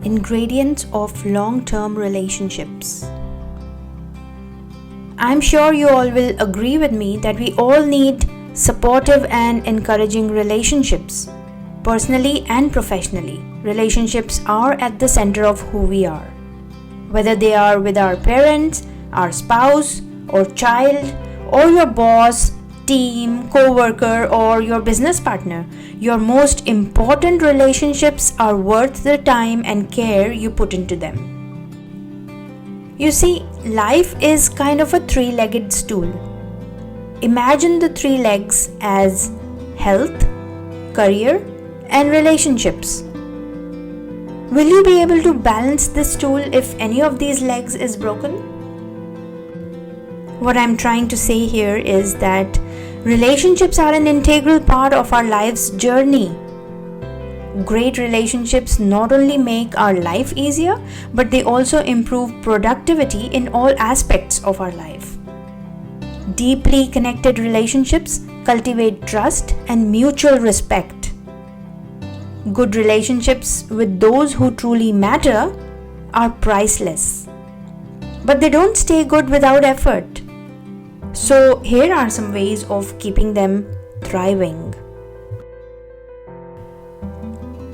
ingredients of long-term relationships. I'm sure you all will agree with me that we all need supportive and encouraging relationships. Personally and professionally, relationships are at the center of who we are. Whether they are with our parents, our spouse or child, or your boss, team, co-worker, or your business partner, your most important relationships are worth the time and care you put into them. You see, life is kind of a three-legged stool. Imagine the three legs as health, career, and relationships. Will you be able to balance this stool if any of these legs is broken? What I'm trying to say here is that relationships are an integral part of our life's journey. Great relationships not only make our life easier, but they also improve productivity in all aspects of our life. Deeply connected relationships cultivate trust and mutual respect. Good relationships with those who truly matter are priceless. But they don't stay good without effort. So here are some ways of keeping them thriving.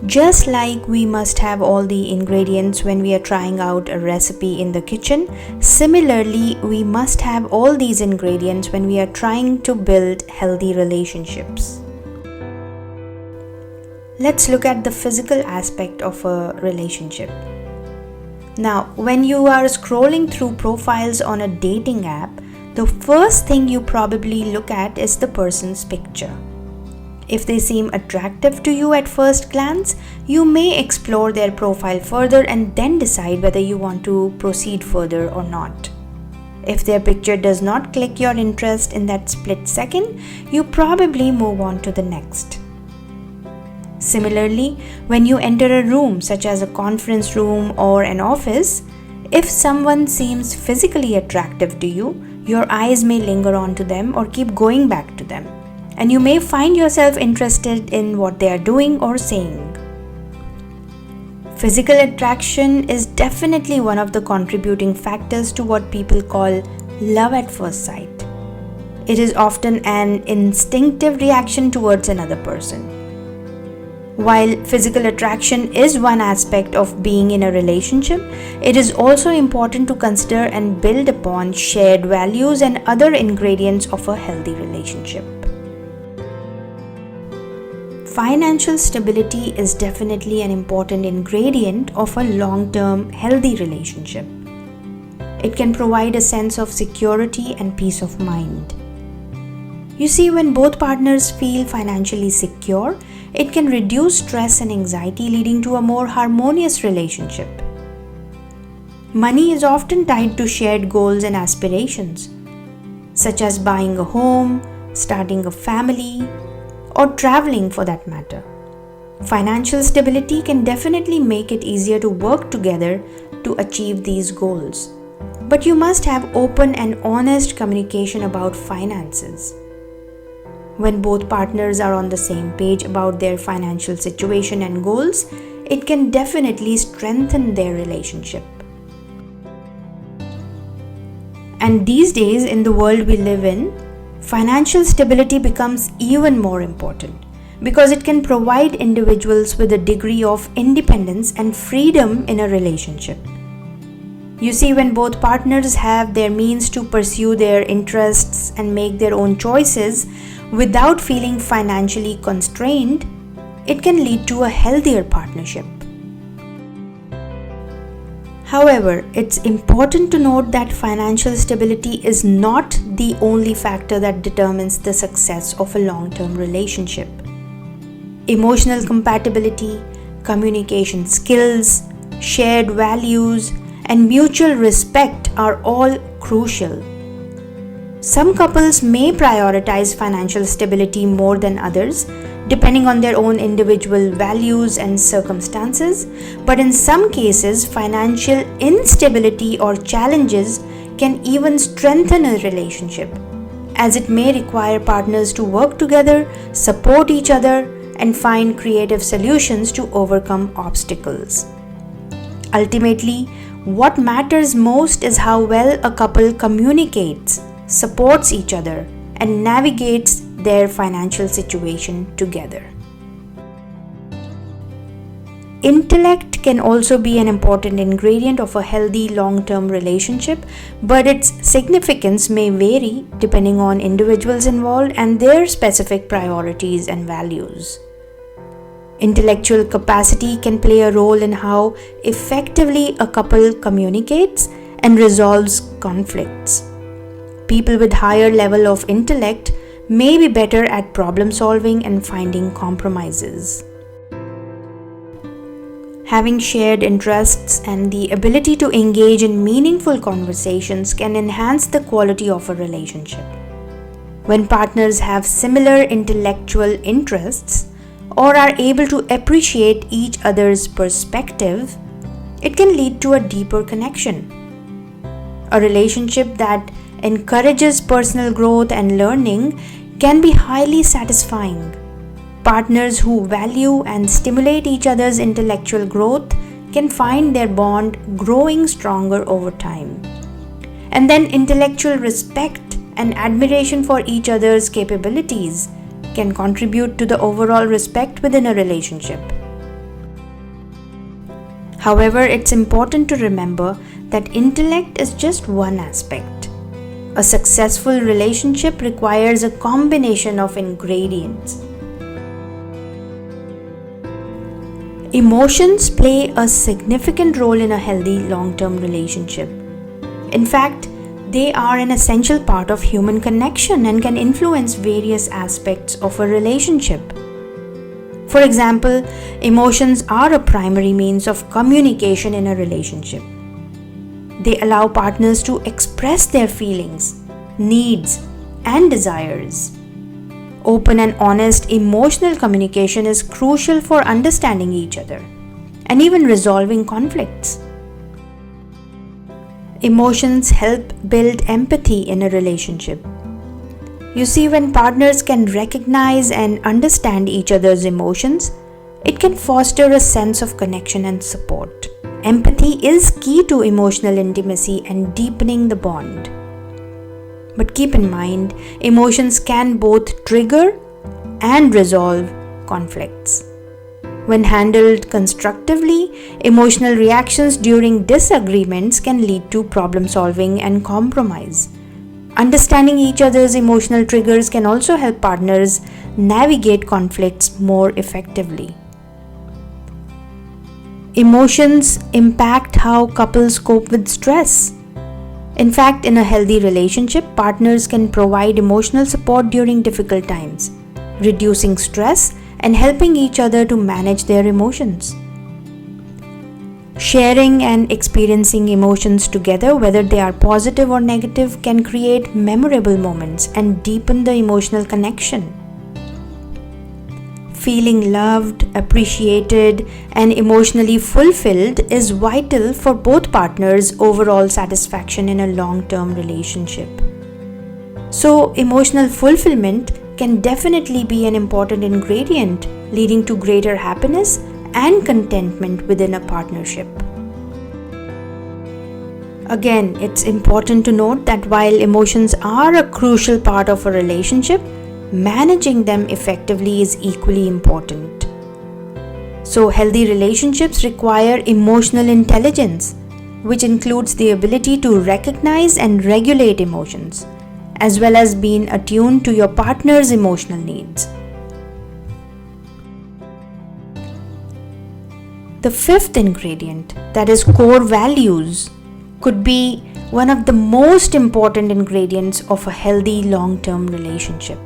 Just like we must have all the ingredients when we are trying out a recipe in the kitchen, similarly, we must have all these ingredients when we are trying to build healthy relationships. Let's look at the physical aspect of a relationship. Now, when you are scrolling through profiles on a dating app, the first thing you probably look at is the person's picture. If they seem attractive to you at first glance, you may explore their profile further and then decide whether you want to proceed further or not. If their picture does not click your interest in that split second, you probably move on to the next. Similarly, when you enter a room such as a conference room or an office, if someone seems physically attractive to you, your eyes may linger on to them or keep going back to them, and you may find yourself interested in what they are doing or saying. Physical attraction is definitely one of the contributing factors to what people call love at first sight. It is often an instinctive reaction towards another person. While physical attraction is one aspect of being in a relationship, it is also important to consider and build upon shared values and other ingredients of a healthy relationship. Financial stability is definitely an important ingredient of a long-term healthy relationship. It can provide a sense of security and peace of mind. You see, when both partners feel financially secure, it can reduce stress and anxiety, leading to a more harmonious relationship. Money is often tied to shared goals and aspirations, such as buying a home, starting a family, or traveling for that matter. Financial stability can definitely make it easier to work together to achieve these goals. But you must have open and honest communication about finances. When both partners are on the same page about their financial situation and goals, it can definitely strengthen their relationship. And these days, in the world we live in, financial stability becomes even more important because it can provide individuals with a degree of independence and freedom in a relationship. You see, when both partners have their means to pursue their interests and make their own choices without feeling financially constrained, it can lead to a healthier partnership. However, it's important to note that financial stability is not the only factor that determines the success of a long-term relationship. Emotional compatibility, communication skills, shared values, and mutual respect are all crucial. Some couples may prioritize financial stability more than others, depending on their own individual values and circumstances, but in some cases, financial instability or challenges can even strengthen a relationship, as it may require partners to work together, support each other, and find creative solutions to overcome obstacles. Ultimately, what matters most is how well a couple communicates, supports each other, and navigates their financial situation together. Intellect can also be an important ingredient of a healthy long-term relationship, but its significance may vary depending on individuals involved and their specific priorities and values. Intellectual capacity can play a role in how effectively a couple communicates and resolves conflicts. People with higher level of intellect may be better at problem solving and finding compromises. Having shared interests and the ability to engage in meaningful conversations can enhance the quality of a relationship. When partners have similar intellectual interests or are able to appreciate each other's perspective, it can lead to a deeper connection. A relationship that encourages personal growth and learning can be highly satisfying. Partners who value and stimulate each other's intellectual growth can find their bond growing stronger over time. And then intellectual respect and admiration for each other's capabilities can contribute to the overall respect within a relationship. However, it's important to remember that intellect is just one aspect. A successful relationship requires a combination of ingredients. Emotions play a significant role in a healthy long-term relationship. In fact, they are an essential part of human connection and can influence various aspects of a relationship. For example, emotions are a primary means of communication in a relationship. They allow partners to express their feelings, needs, and desires. Open and honest emotional communication is crucial for understanding each other and even resolving conflicts. Emotions help build empathy in a relationship. You see, when partners can recognize and understand each other's emotions, it can foster a sense of connection and support. Empathy is key to emotional intimacy and deepening the bond. But keep in mind, emotions can both trigger and resolve conflicts. When handled constructively, emotional reactions during disagreements can lead to problem solving and compromise. Understanding each other's emotional triggers can also help partners navigate conflicts more effectively. Emotions impact how couples cope with stress. In fact, in a healthy relationship, partners can provide emotional support during difficult times, reducing stress and helping each other to manage their emotions. Sharing and experiencing emotions together, whether they are positive or negative, can create memorable moments and deepen the emotional connection. Feeling loved, appreciated, and emotionally fulfilled is vital for both partners' overall satisfaction in a long-term relationship. So, emotional fulfillment can definitely be an important ingredient, leading to greater happiness and contentment within a partnership. Again, it's important to note that while emotions are a crucial part of a relationship, managing them effectively is equally important. So, healthy relationships require emotional intelligence, which includes the ability to recognize and regulate emotions, as well as being attuned to your partner's emotional needs. The fifth ingredient, that is core values, could be one of the most important ingredients of a healthy long-term relationship.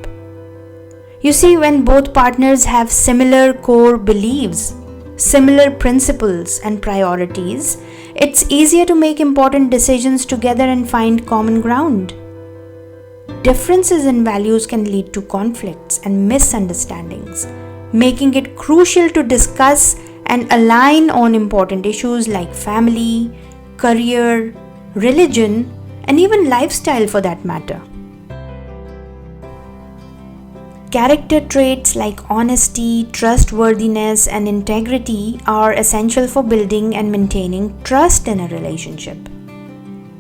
You see, when both partners have similar core beliefs, similar principles and priorities, it's easier to make important decisions together and find common ground. Differences in values can lead to conflicts and misunderstandings, making it crucial to discuss and align on important issues like family, career, religion, and even lifestyle for that matter. Character traits like honesty, trustworthiness, and integrity are essential for building and maintaining trust in a relationship.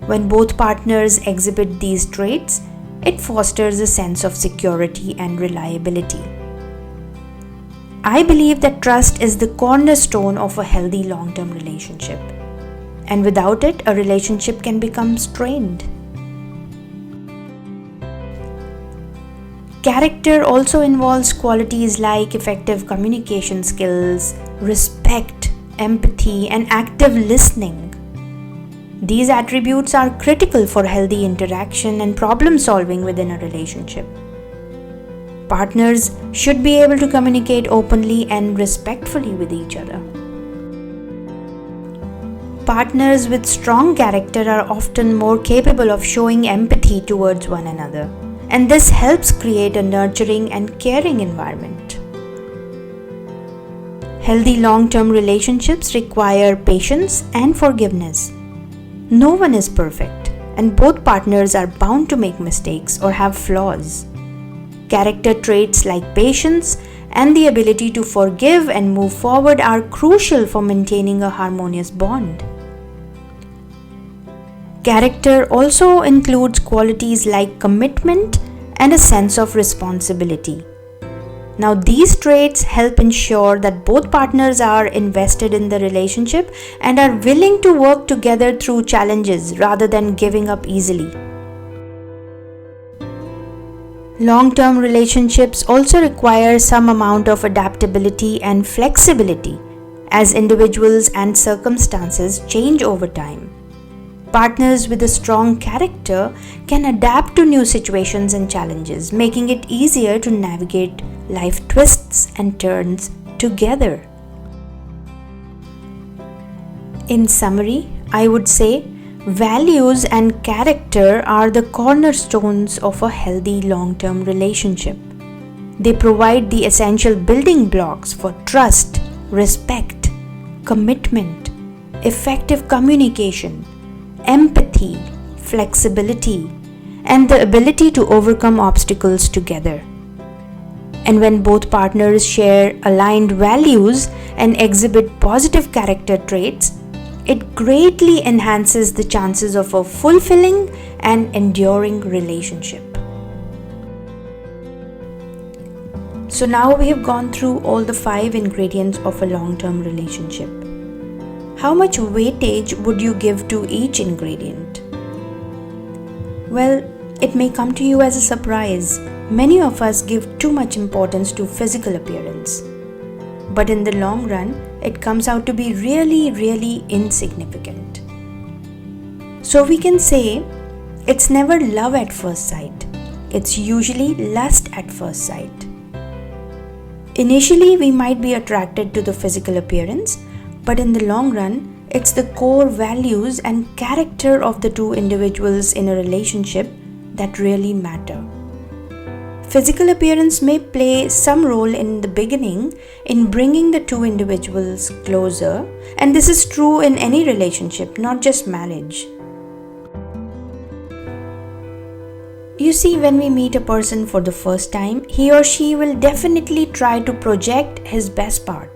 When both partners exhibit these traits, it fosters a sense of security and reliability. I believe that trust is the cornerstone of a healthy long-term relationship, and without it, a relationship can become strained. Character also involves qualities like effective communication skills, respect, empathy, and active listening. These attributes are critical for healthy interaction and problem solving within a relationship. Partners should be able to communicate openly and respectfully with each other. Partners with strong character are often more capable of showing empathy towards one another, and this helps create a nurturing and caring environment. Healthy long-term relationships require patience and forgiveness. No one is perfect, and both partners are bound to make mistakes or have flaws. Character traits like patience and the ability to forgive and move forward are crucial for maintaining a harmonious bond. Character also includes qualities like commitment and a sense of responsibility. Now, these traits help ensure that both partners are invested in the relationship and are willing to work together through challenges rather than giving up easily. Long-term relationships also require some amount of adaptability and flexibility as individuals and circumstances change over time. Partners with a strong character can adapt to new situations and challenges, making it easier to navigate life twists and turns together. In summary, I would say values and character are the cornerstones of a healthy long-term relationship. They provide the essential building blocks for trust, respect, commitment, effective communication, empathy, flexibility, and the ability to overcome obstacles together. And when both partners share aligned values and exhibit positive character traits, it greatly enhances the chances of a fulfilling and enduring relationship. So now we have gone through all the 5 ingredients of a long-term relationship. How much weightage would you give to each ingredient? Well, it may come to you as a surprise. Many of us give too much importance to physical appearance. But in the long run, it comes out to be really insignificant. So we can say it's never love at first sight. It's usually lust at first sight. Initially, we might be attracted to the physical appearance, but in the long run, it's the core values and character of the two individuals in a relationship that really matter. Physical appearance may play some role in the beginning in bringing the two individuals closer, and this is true in any relationship, not just marriage. You see, when we meet a person for the first time, he or she will definitely try to project his best part.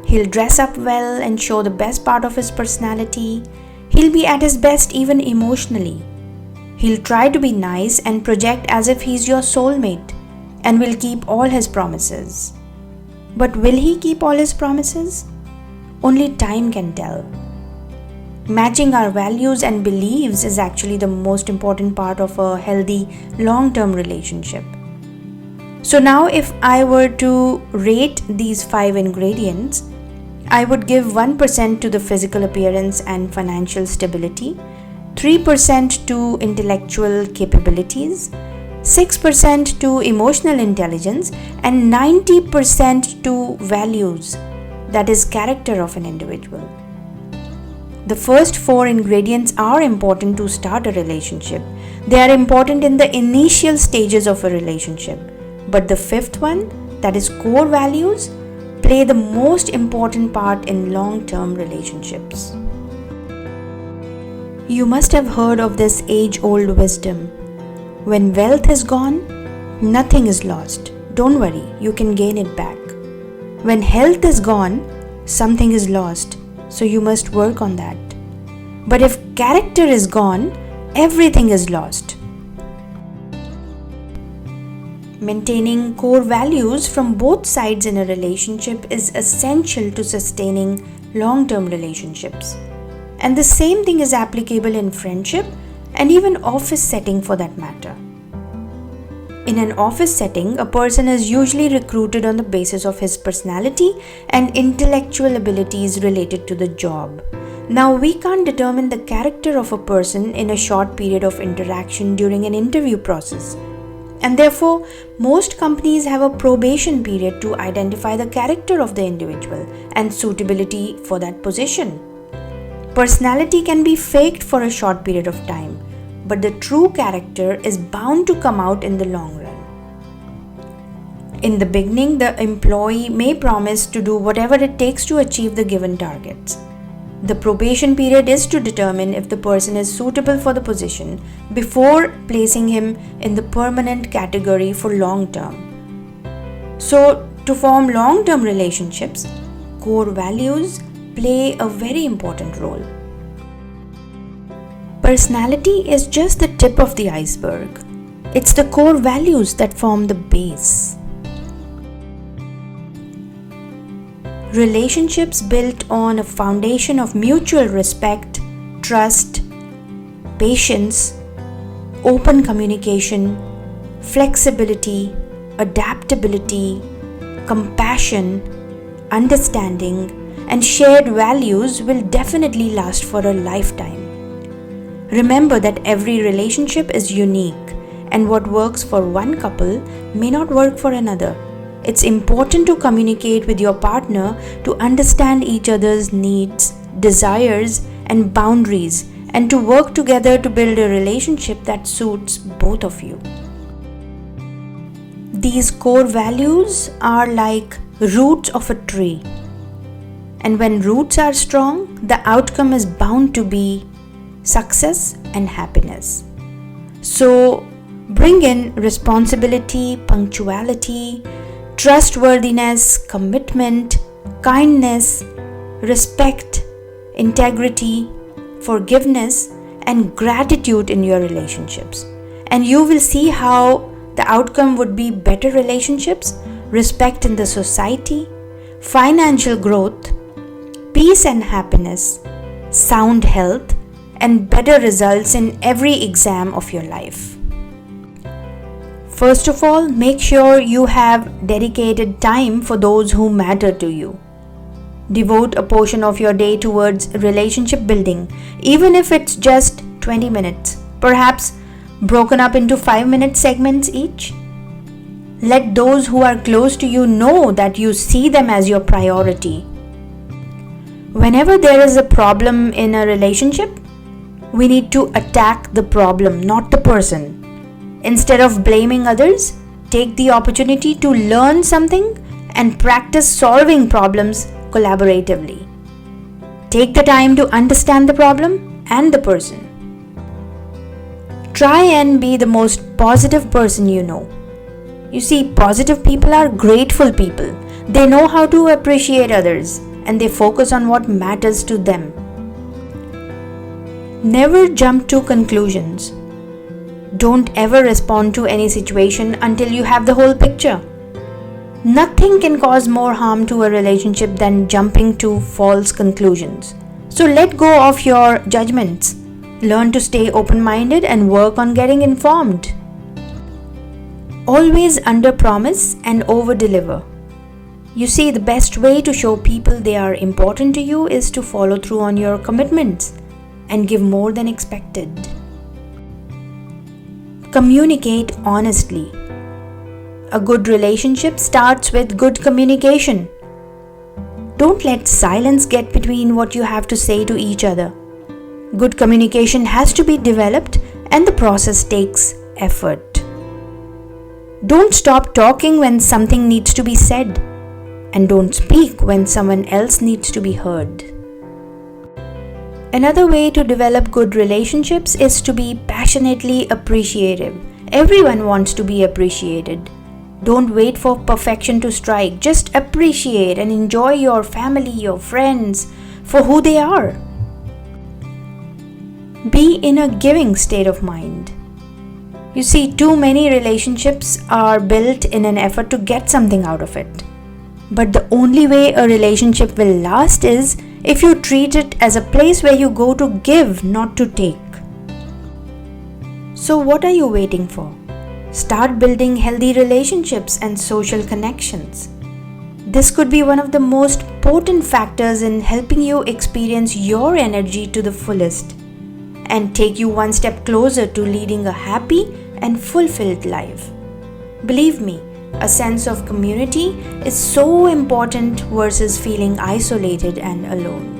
He'll dress up well and show the best part of his personality. He'll be at his best even emotionally. He'll try to be nice and project as if he's your soulmate and will keep all his promises. But will he keep all his promises? Only time can tell. Matching our values and beliefs is actually the most important part of a healthy long-term relationship. So now if I were to rate these 5 ingredients, I would give 1% to the physical appearance and financial stability, 3% to intellectual capabilities, 6% to emotional intelligence, and 90% to values, that is, character of an individual. The first 4 ingredients are important to start a relationship. They are important in the initial stages of a relationship. But the 5th one, that is core values, play the most important part in long-term relationships. You must have heard of this age-old wisdom. When wealth is gone, nothing is lost. don't worry, you can gain it back. When health is gone, something is lost, so you must work on that. But if character is gone, everything is lost. Maintaining core values from both sides in a relationship is essential to sustaining long-term relationships. And the same thing is applicable in friendship and even office setting for that matter. In an office setting, a person is usually recruited on the basis of his personality and intellectual abilities related to the job. Now, we can't determine the character of a person in a short period of interaction during an interview process. And therefore, most companies have a probation period to identify the character of the individual and suitability for that position. Personality can be faked for a short period of time, but the true character is bound to come out in the long run. In the beginning, the employee may promise to do whatever it takes to achieve the given targets. The probation period is to determine if the person is suitable for the position before placing him in the permanent category for long term. So, to form long-term relationships, core values play a very important role. Personality is just the tip of the iceberg. It's the core values that form the base. Relationships built on a foundation of mutual respect, trust, patience, open communication, flexibility, adaptability, compassion, understanding, and shared values will definitely last for a lifetime. Remember that every relationship is unique, and what works for one couple may not work for another. It's important to communicate with your partner to understand each other's needs, desires, and boundaries, and to work together to build a relationship that suits both of you. These core values are like roots of a tree. And when roots are strong, the outcome is bound to be success and happiness. So, bring in responsibility, punctuality, trustworthiness, commitment, kindness, respect, integrity, forgiveness, and gratitude in your relationships. And you will see how the outcome would be better relationships, respect in the society, financial growth, peace and happiness, sound health, and better results in every exam of your life. First of all, make sure you have dedicated time for those who matter to you. Devote a portion of your day towards relationship building, even if it's just 20 minutes, perhaps broken up into 5-minute segments each. Let those who are close to you know that you see them as your priority. Whenever there is a problem in a relationship, we need to attack the problem, not the person. Instead of blaming others, take the opportunity to learn something and practice solving problems collaboratively. Take the time to understand the problem and the person. Try and be the most positive person you know. You see, positive people are grateful people. They know how to appreciate others and they focus on what matters to them. Never jump to conclusions. Don't ever respond to any situation until you have the whole picture. Nothing can cause more harm to a relationship than jumping to false conclusions. So let go of your judgments. Learn to stay open-minded and work on getting informed. Always under-promise and over-deliver. You see, the best way to show people they are important to you is to follow through on your commitments and give more than expected. Communicate honestly. A good relationship starts with good communication. Don't let silence get between what you have to say to each other. Good communication has to be developed and the process takes effort. Don't stop talking when something needs to be said, and don't speak when someone else needs to be heard. Another way to develop good relationships is to be passionately appreciative. Everyone wants to be appreciated. Don't wait for perfection to strike. Just appreciate and enjoy your family, your friends for who they are. Be in a giving state of mind. You see, too many relationships are built in an effort to get something out of it. But the only way a relationship will last is if you treat it as a place where you go to give, not to take. So what are you waiting for? Start building healthy relationships and social connections. This could be one of the most potent factors in helping you experience your energy to the fullest and take you one step closer to leading a happy and fulfilled life. Believe me, a sense of community is so important versus feeling isolated and alone.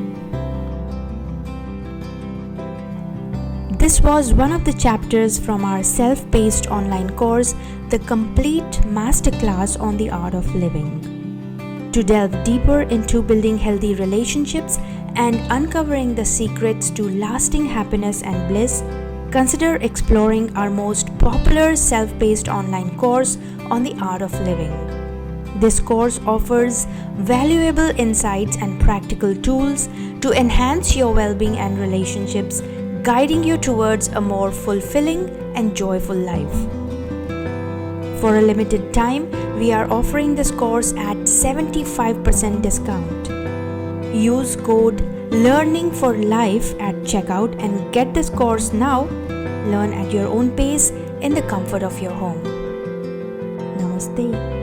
This was one of the chapters from our self-paced online course, The Complete Masterclass on the Art of Living. To delve deeper into building healthy relationships and uncovering the secrets to lasting happiness and bliss, consider exploring our most popular self-paced online course on the Art of Living. This course offers valuable insights and practical tools to enhance your well-being and relationships, guiding you towards a more fulfilling and joyful life. For a limited time, we are offering this course at 75% discount. Use code LEARNINGFORLIFE at checkout and get this course now. Learn at your own pace in the comfort of your home. Namaste.